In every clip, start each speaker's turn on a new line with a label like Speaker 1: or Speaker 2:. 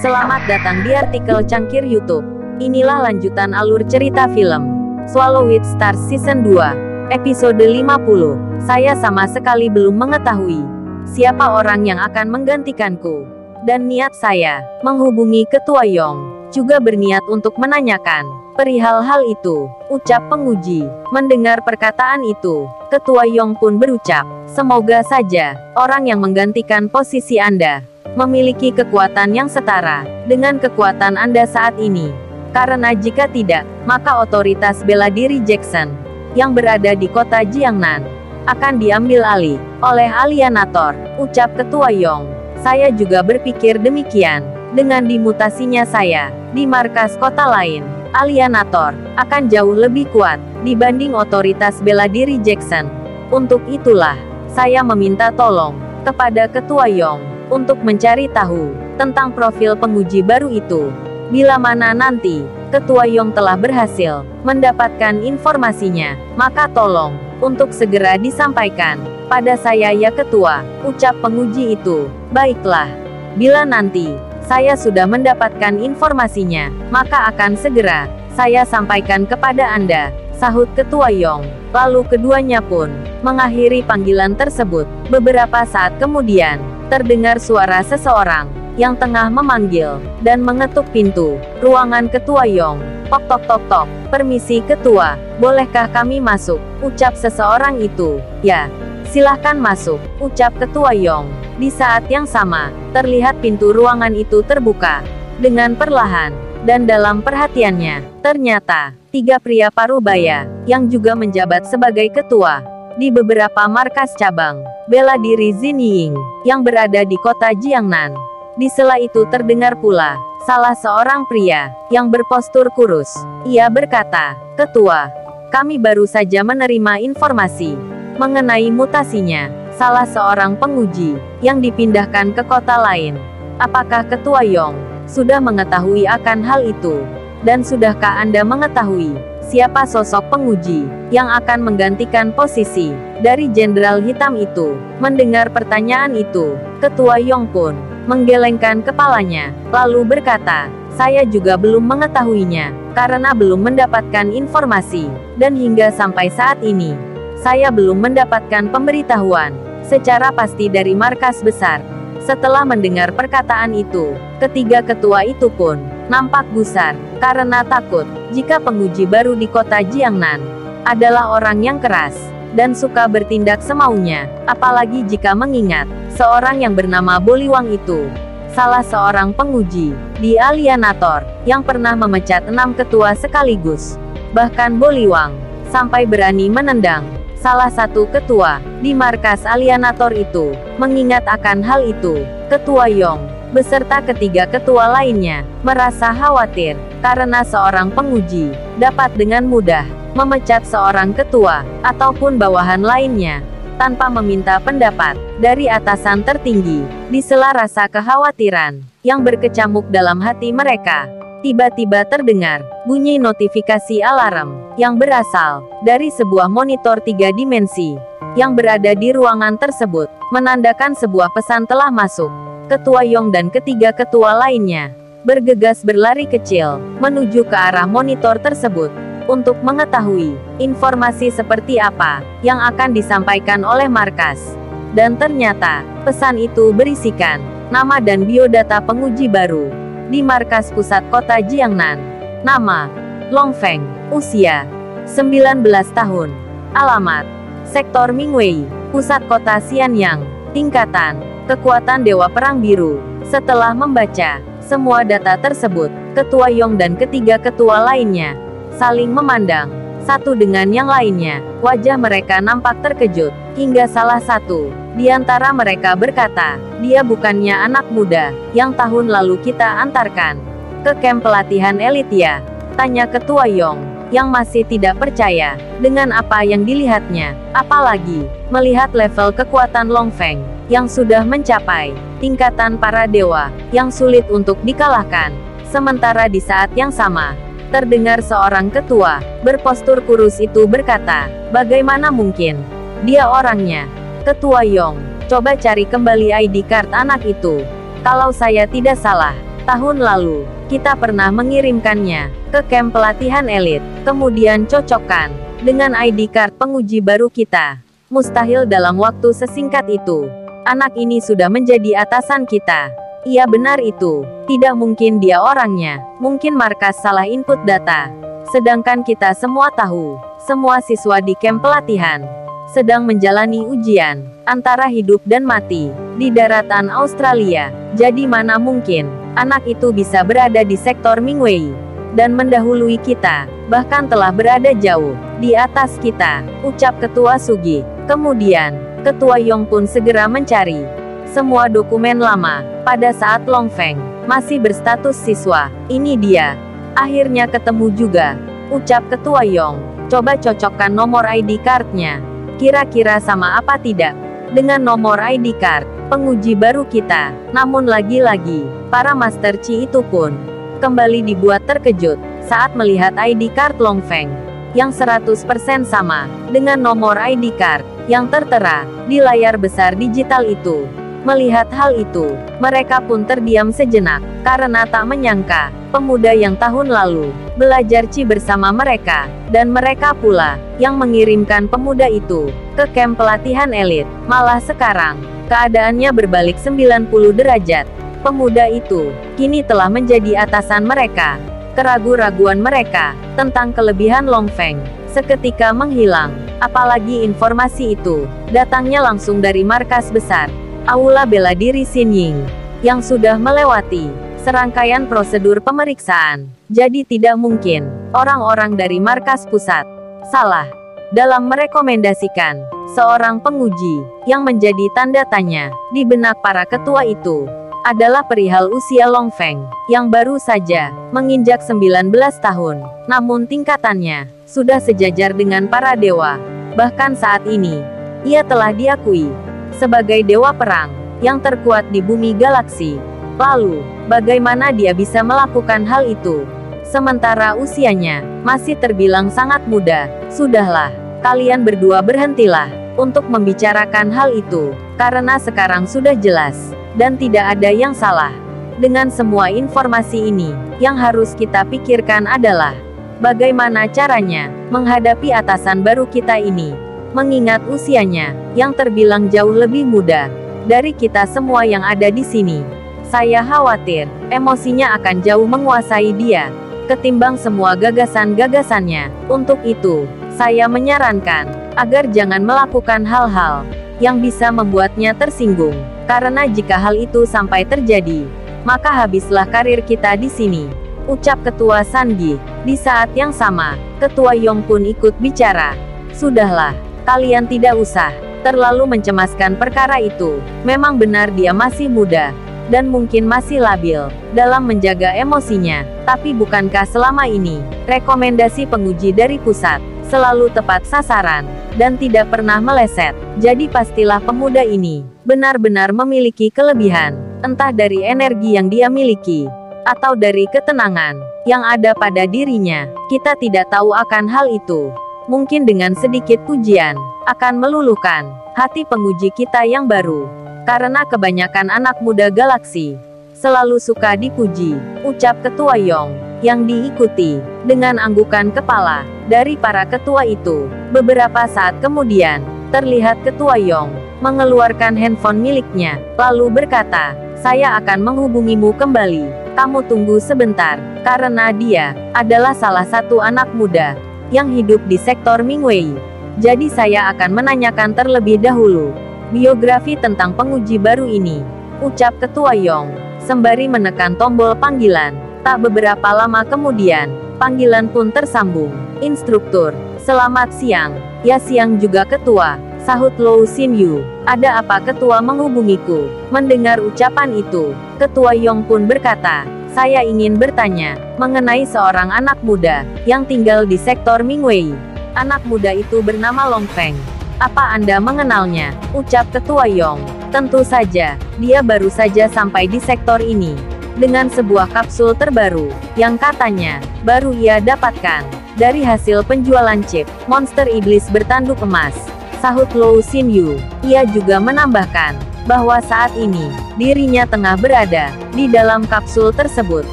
Speaker 1: Selamat datang di artikel Cangkir YouTube. Inilah lanjutan alur cerita film Swallow It Stars Season 2, Episode 50. Saya sama sekali belum mengetahui siapa orang yang akan menggantikanku. Dan niat saya menghubungi Ketua Yong, juga berniat untuk menanyakan perihal hal itu, ucap penguji. Mendengar perkataan itu, Ketua Yong pun berucap, semoga saja orang yang menggantikan posisi Anda memiliki kekuatan yang setara dengan kekuatan Anda saat ini. Karena jika tidak, maka otoritas bela diri Jackson yang berada di kota Jiangnan akan diambil alih oleh Alienator, ucap Ketua Yong. Saya juga berpikir demikian. Dengan dimutasinya saya di markas kota lain, Alienator akan jauh lebih kuat dibanding otoritas bela diri Jackson. Untuk itulah, saya meminta tolong kepada Ketua Yong untuk mencari tahu tentang profil penguji baru itu. Bila mana nanti Ketua Yong telah berhasil mendapatkan informasinya, maka tolong untuk segera disampaikan pada saya ya Ketua, ucap penguji itu. Baiklah, bila nanti saya sudah mendapatkan informasinya, maka akan segera saya sampaikan kepada Anda, sahut Ketua Yong. Lalu keduanya pun mengakhiri panggilan tersebut. Beberapa saat kemudian, terdengar suara seseorang yang tengah memanggil dan mengetuk pintu ruangan Ketua Yong. Tok tok tok tok. Permisi Ketua, bolehkah kami masuk? Ucap seseorang itu. Ya, silahkan masuk, ucap Ketua Yong. Di saat yang sama, terlihat pintu ruangan itu terbuka dengan perlahan, dan dalam perhatiannya, ternyata 3 pria parubaya yang juga menjabat sebagai ketua di beberapa markas cabang bela diri Zinying yang berada di kota Jiangnan. Di sela itu terdengar pula salah seorang pria yang berpostur kurus. Ia berkata, Ketua, kami baru saja menerima informasi mengenai mutasinya salah seorang penguji yang dipindahkan ke kota lain. Apakah Ketua Yong sudah mengetahui akan hal itu? Dan sudahkah Anda mengetahui siapa sosok penguji yang akan menggantikan posisi dari Jenderal Hitam itu? Mendengar pertanyaan itu, Ketua Yong pun menggelengkan kepalanya, lalu berkata, saya juga belum mengetahuinya, karena belum mendapatkan informasi, dan hingga sampai saat ini, saya belum mendapatkan pemberitahuan secara pasti dari markas besar. Setelah mendengar perkataan itu, ketiga ketua itu pun nampak gusar, karena takut jika penguji baru di kota Jiangnan adalah orang yang keras dan suka bertindak semaunya, apalagi jika mengingat seorang yang bernama Boliwang itu salah seorang penguji di Alienator yang pernah memecat 6 ketua sekaligus. Bahkan Boliwang sampai berani menendang salah satu ketua di markas Alienator itu. Mengingat akan hal itu, Ketua Yong beserta ketiga ketua lainnya merasa khawatir karena seorang penguji dapat dengan mudah memecat seorang ketua ataupun bawahan lainnya tanpa meminta pendapat dari atasan tertinggi. Di sela rasa kekhawatiran yang berkecamuk dalam hati mereka, tiba-tiba terdengar bunyi notifikasi alarm yang berasal dari sebuah monitor 3 dimensi yang berada di ruangan tersebut, menandakan sebuah pesan telah masuk. Ketua Yong dan ketiga ketua lainnya bergegas berlari kecil menuju ke arah monitor tersebut untuk mengetahui informasi seperti apa yang akan disampaikan oleh markas. Dan ternyata pesan itu berisikan nama dan biodata penguji baru di markas pusat kota Jiangnan. Nama, Long Feng, usia 19 tahun, alamat, Sektor Mingwei, pusat kota Xianyang, tingkatan, kekuatan Dewa Perang Biru. Setelah membaca semua data tersebut, Ketua Yong dan ketiga ketua lainnya saling memandang satu dengan yang lainnya. Wajah mereka nampak terkejut, hingga salah satu di antara mereka berkata, dia bukannya anak muda yang tahun lalu kita antarkan ke kamp pelatihan elit ya? Tanya Ketua Yong yang masih tidak percaya dengan apa yang dilihatnya, apalagi melihat level kekuatan Long Feng yang sudah mencapai tingkatan para dewa yang sulit untuk dikalahkan. Sementara di saat yang sama, terdengar seorang ketua berpostur kurus itu berkata, bagaimana mungkin dia orangnya? Ketua Yong, coba cari kembali ID card anak itu. Kalau saya tidak salah, Tahun lalu, kita pernah mengirimkannya ke camp pelatihan elit, kemudian cocokkan dengan ID card penguji baru kita. Mustahil dalam waktu sesingkat itu. Anak ini sudah menjadi atasan kita. Iya benar itu. Tidak mungkin dia orangnya. Mungkin markas salah input data. Sedangkan kita semua tahu, semua siswa di camp pelatihan sedang menjalani ujian antara hidup dan mati di daratan Australia. Jadi mana mungkin anak itu bisa berada di sektor Mingwei dan mendahului kita, bahkan telah berada jauh di atas kita, ucap Ketua Sugi. Kemudian, Ketua Yong pun segera mencari semua dokumen lama pada saat Long Feng masih berstatus siswa. Ini dia. Akhirnya ketemu juga, ucap Ketua Yong. Coba cocokkan nomor ID card-nya. Kira-kira sama apa tidak dengan nomor ID card penguji baru kita. Namun lagi-lagi, para Master Chi itu pun kembali dibuat terkejut saat melihat ID card Long Feng yang 100% sama dengan nomor ID card yang tertera di layar besar digital itu. Melihat hal itu, mereka pun terdiam sejenak, karena tak menyangka, pemuda yang tahun lalu belajar Chi bersama mereka, dan mereka pula yang mengirimkan pemuda itu ke camp pelatihan elit. Malah sekarang, keadaannya berbalik 90 derajat. Pemuda itu kini telah menjadi atasan mereka. Keraguan-raguan mereka tentang kelebihan Long Feng seketika menghilang. Apalagi informasi itu datangnya langsung dari markas besar Aula Bela Diri Xin Ying, yang sudah melewati serangkaian prosedur pemeriksaan. Jadi tidak mungkin orang-orang dari markas pusat salah dalam merekomendasikan seorang penguji. Yang menjadi tanda tanya di benak para ketua itu adalah perihal usia Long Feng, yang baru saja menginjak 19 tahun. Namun tingkatannya sudah sejajar dengan para dewa. Bahkan saat ini, ia telah diakui sebagai dewa perang yang terkuat di bumi galaksi. Lalu, bagaimana dia bisa melakukan hal itu? Sementara usianya masih terbilang sangat muda. Sudahlah, kalian berdua berhentilah untuk membicarakan hal itu, karena sekarang sudah jelas, dan tidak ada yang salah dengan semua informasi ini. Yang harus kita pikirkan adalah bagaimana caranya menghadapi atasan baru kita ini. Mengingat usianya yang terbilang jauh lebih muda dari kita semua yang ada di sini. Saya khawatir emosinya akan jauh menguasai dia ketimbang semua gagasan-gagasannya. Untuk itu, saya menyarankan agar jangan melakukan hal-hal yang bisa membuatnya tersinggung. Karena jika hal itu sampai terjadi, maka habislah karir kita di sini, ucap Ketua Sangi. Di saat yang sama, Ketua Yong pun ikut bicara. Sudahlah. Kalian tidak usah terlalu mencemaskan perkara itu. Memang benar dia masih muda, dan mungkin masih labil dalam menjaga emosinya. Tapi bukankah selama ini, rekomendasi penguji dari pusat selalu tepat sasaran, dan tidak pernah meleset? Jadi pastilah pemuda ini benar-benar memiliki kelebihan, entah dari energi yang dia miliki, atau dari ketenangan yang ada pada dirinya. Kita tidak tahu akan hal itu. Mungkin dengan sedikit pujian, akan meluluhkan hati penguji kita yang baru. Karena kebanyakan anak muda galaksi selalu suka dipuji, ucap Ketua Yong, yang diikuti dengan anggukan kepala dari para ketua itu. Beberapa saat kemudian, terlihat Ketua Yong mengeluarkan handphone miliknya, lalu berkata, "Saya akan menghubungimu kembali. Kamu tunggu sebentar, karena dia adalah salah satu anak muda yang hidup di sektor Mingwei. Jadi saya akan menanyakan terlebih dahulu biografi tentang penguji baru ini," ucap Ketua Yong, sembari menekan tombol panggilan. Tak beberapa lama kemudian, panggilan pun tersambung. "Instruktur, selamat siang." "Ya siang juga Ketua," sahut Lou Xin Yu. "Ada apa Ketua menghubungiku?" Mendengar ucapan itu, Ketua Yong pun berkata, "Saya ingin bertanya mengenai seorang anak muda yang tinggal di sektor Mingwei. Anak muda itu bernama Long Feng. Apa Anda mengenalnya?" ucap Ketua Yong. "Tentu saja, dia baru saja sampai di sektor ini dengan sebuah kapsul terbaru yang katanya baru ia dapatkan dari hasil penjualan chip monster iblis bertanduk emas," sahut Lou Xin Yu. Ia juga menambahkan, bahwa saat ini, dirinya tengah berada di dalam kapsul tersebut.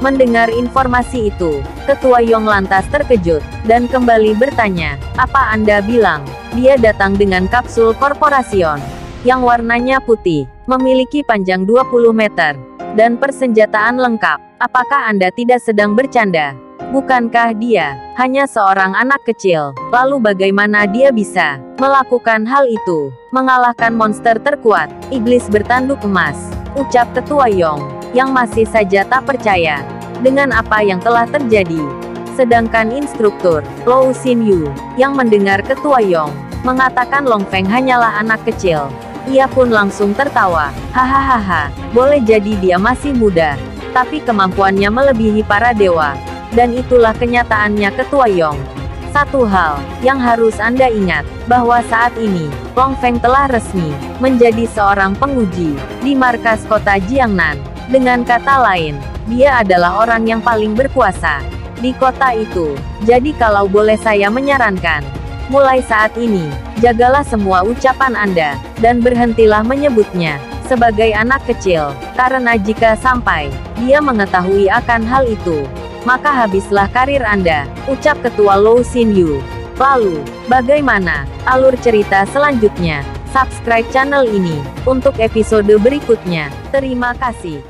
Speaker 1: Mendengar informasi itu, Ketua Yong lantas terkejut, dan kembali bertanya, "Apa Anda bilang, dia datang dengan kapsul korporasion yang warnanya putih, memiliki panjang 20 meter, dan persenjataan lengkap? Apakah Anda tidak sedang bercanda? Bukankah dia hanya seorang anak kecil? Lalu bagaimana dia bisa melakukan hal itu? Mengalahkan monster terkuat, iblis bertanduk emas," ucap Ketua Yong, yang masih saja tak percaya dengan apa yang telah terjadi. Sedangkan instruktur, Lou Xinyu, yang mendengar Ketua Yong mengatakan Long Feng hanyalah anak kecil, ia pun langsung tertawa. "Hahaha, boleh jadi dia masih muda, tapi kemampuannya melebihi para dewa. Dan itulah kenyataannya Ketua Yong. Satu hal yang harus Anda ingat, bahwa saat ini, Long Feng telah resmi menjadi seorang penguji di markas kota Jiangnan. Dengan kata lain, dia adalah orang yang paling berkuasa di kota itu. Jadi kalau boleh saya menyarankan, mulai saat ini, jagalah semua ucapan Anda, dan berhentilah menyebutnya sebagai anak kecil, karena jika sampai dia mengetahui akan hal itu, maka habislah karir Anda," ucap Ketua Lou Xinyu. Lalu, bagaimana alur cerita selanjutnya? Subscribe channel ini untuk episode berikutnya. Terima kasih.